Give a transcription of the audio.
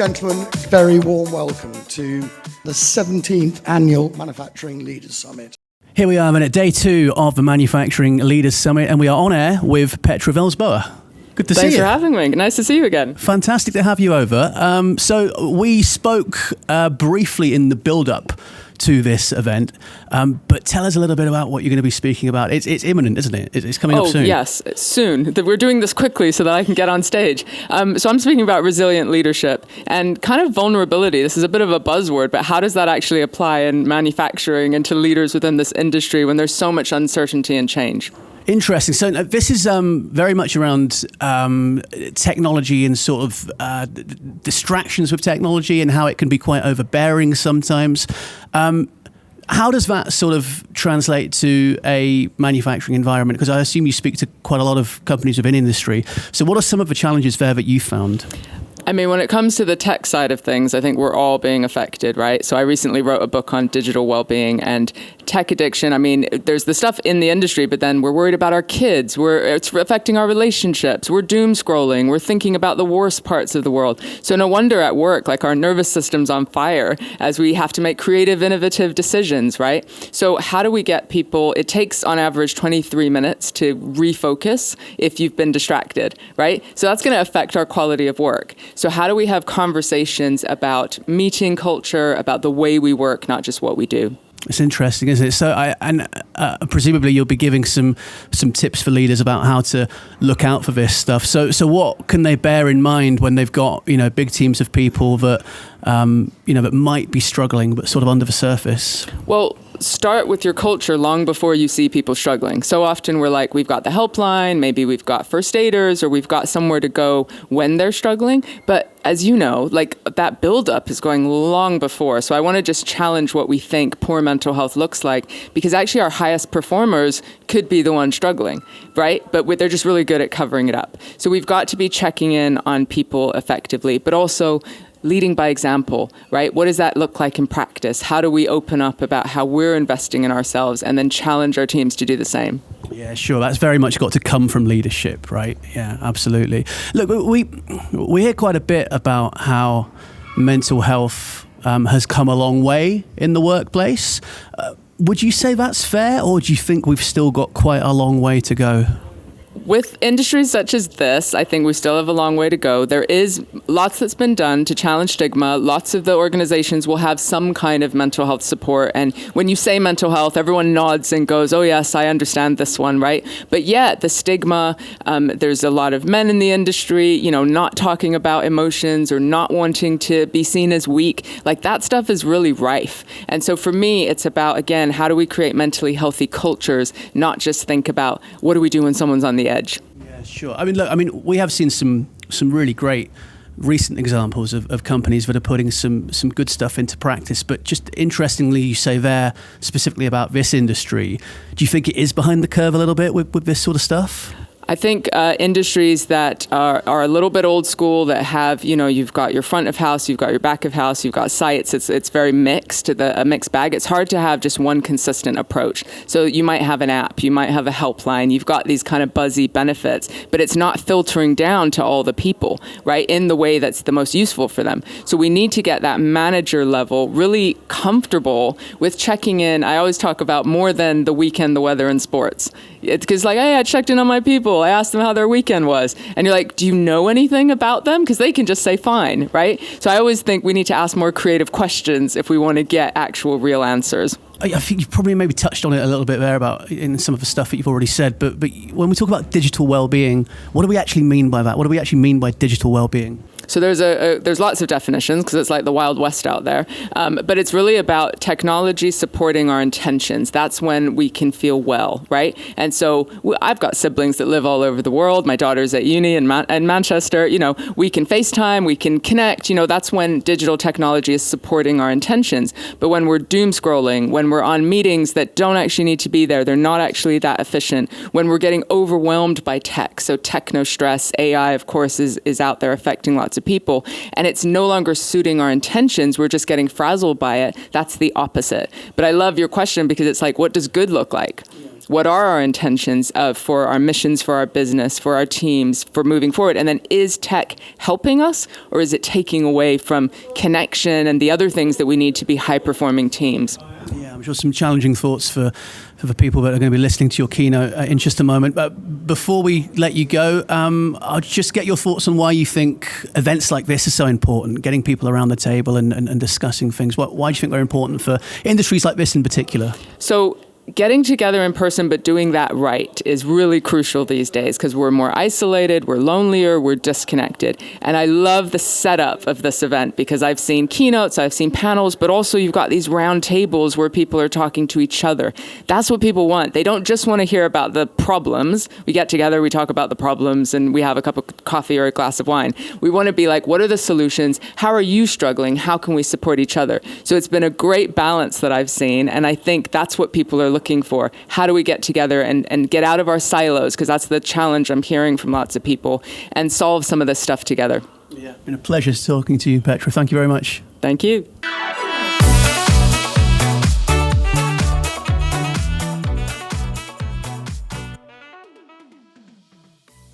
gentlemen, very warm welcome to the 17th Annual Manufacturing Leaders Summit. Here we are at day 2 of the Manufacturing Leaders Summit, and we are on air with Petra Velzeboer. Good to see you. Thanks for having me. Nice to see you again. Fantastic to have you over. So we spoke briefly in the build-up to this event, but tell us a little bit about what you're going to be speaking about. It's imminent, isn't it? It's coming up soon. Yes, soon. We're doing this quickly so that I can get on stage. So I'm speaking about resilient leadership and kind of vulnerability. This is a bit of a buzzword, but how does that actually apply in manufacturing and to leaders within this industry when there's so much uncertainty and change? Interesting. So this is very much around technology and sort of distractions with technology and how it can be quite overbearing sometimes. How does that sort of translate to a manufacturing environment? Because I assume you speak to quite a lot of companies within industry. So what are some of the challenges there that you found? I mean, when it comes to the tech side of things, I think we're all being affected, right? So I recently wrote a book on digital well-being and tech addiction. I mean, there's the stuff in the industry, but then we're worried about our kids. It's affecting our relationships. We're doom scrolling. We're thinking about the worst parts of the world. So no wonder at work, like our nervous system's on fire as we have to make creative, innovative decisions, right? So how do we get people, it takes on average 23 minutes to refocus if you've been distracted, right? So that's going to affect our quality of work. So how do we have conversations about meeting culture, about the way we work, not just what we do? It's interesting, isn't it? So, presumably you'll be giving some tips for leaders about how to look out for this stuff. So what can they bear in mind when they've got big teams of people that that might be struggling, but sort of under the surface? Well, start with your culture long before you see people struggling. So often we're like, we've got the helpline, maybe we've got first aiders, or we've got somewhere to go when they're struggling. But as you know, like that buildup is going long before. So I want to just challenge what we think poor mental health looks like, because actually our highest performers could be the ones struggling, right? But they're just really good at covering it up. So we've got to be checking in on people effectively, but also leading by example, right? What does that look like in practice? How do we open up about how we're investing in ourselves and then challenge our teams to do the same? Yeah, sure. That's very much got to come from leadership, right? Yeah, absolutely. Look, we hear quite a bit about how mental health has come a long way in the workplace. Would you say that's fair, or do you think we've still got quite a long way to go? With industries such as this, I think we still have a long way to go. There is lots that's been done to challenge stigma. Lots of the organizations will have some kind of mental health support. And when you say mental health, everyone nods and goes, oh, yes, I understand this one, right? But yet the stigma, there's a lot of men in the industry, not talking about emotions or not wanting to be seen as weak. Like that stuff is really rife. And so for me, it's about, again, how do we create mentally healthy cultures, not just think about what do we do when someone's on the edge. Yeah, sure. We have seen some really great recent examples of companies that are putting some good stuff into practice. But just interestingly, you say there specifically about this industry. Do you think it is behind the curve a little bit with this sort of stuff? I think industries that are a little bit old school, that have, you've got your front of house, you've got your back of house, you've got sites, it's very mixed, a mixed bag. It's hard to have just one consistent approach. So you might have an app, you might have a helpline, you've got these kind of buzzy benefits, but it's not filtering down to all the people, right, in the way that's the most useful for them. So we need to get that manager level really comfortable with checking in. I always talk about more than the weekend, the weather, and sports. It's because hey, I checked in on my people. I asked them how their weekend was. And you're like, do you know anything about them? Because they can just say fine, right? So I always think we need to ask more creative questions if we want to get actual real answers. I think you probably maybe touched on it a little bit there about in some of the stuff that you've already said. But when we talk about digital well-being, what do we actually mean by that? What do we actually mean by digital well-being? So there's lots of definitions because it's like the Wild West out there. But it's really about technology supporting our intentions. That's when we can feel well, right? And so I've got siblings that live all over the world. My daughter's at uni in Manchester. We can FaceTime, we can connect. That's when digital technology is supporting our intentions. But when we're doom scrolling, when we're on meetings that don't actually need to be there, they're not actually that efficient, when we're getting overwhelmed by tech, so techno-stress, AI, of course, is out there affecting lots of people, and it's no longer suiting our intentions, we're just getting frazzled by it, that's the opposite. But I love your question because it's like, what does good look like? what are our intentions for our missions, for our business, for our teams, for moving forward? And then is tech helping us, or is it taking away from connection and the other things that we need to be high-performing teams? Yeah, I'm sure some challenging thoughts for the people that are going to be listening to your keynote in just a moment. But before we let you go, I'll just get your thoughts on why you think events like this are so important, getting people around the table and discussing things. Why do you think they're important for industries like this in particular? So getting together in person, but doing that right, is really crucial these days because we're more isolated, we're lonelier, we're disconnected. And I love the setup of this event because I've seen keynotes, I've seen panels, but also you've got these round tables where people are talking to each other. That's what people want. They don't just want to hear about the problems. We get together, we talk about the problems, and we have a cup of coffee or a glass of wine. We want to be like, what are the solutions? How are you struggling? How can we support each other? So it's been a great balance that I've seen, and I think that's what people are looking for. How do we get together and get out of our silos, because that's the challenge I'm hearing from lots of people, and solve some of this stuff together. Yeah, it's been a pleasure talking to you, Petra. Thank you very much. Thank you.